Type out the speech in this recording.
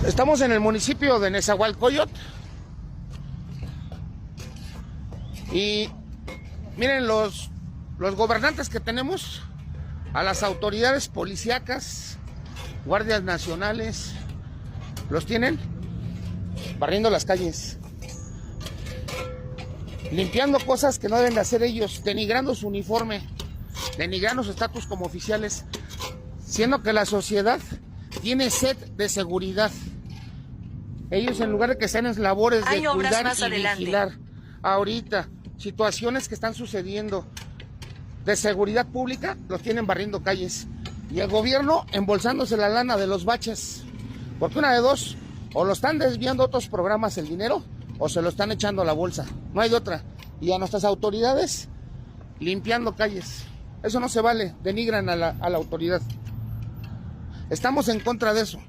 Estamos en el municipio de Nezahualcóyotl y miren los gobernantes que tenemos, a las autoridades policíacas, guardias nacionales, los tienen barriendo las calles, limpiando cosas que no deben de hacer ellos, denigrando su uniforme, denigrando su estatus como oficiales, siendo que la sociedad tiene sed de seguridad. Ellos, en lugar de que estén en labores de cuidar y vigilar ahorita situaciones que están sucediendo de seguridad pública, los tienen barriendo calles. Y el gobierno embolsándose la lana de los baches. Porque una de dos, o lo están desviando a otros programas el dinero, o se lo están echando a la bolsa. No hay de otra. Y a nuestras autoridades limpiando calles. Eso no se vale, denigran a la autoridad. Estamos en contra de eso.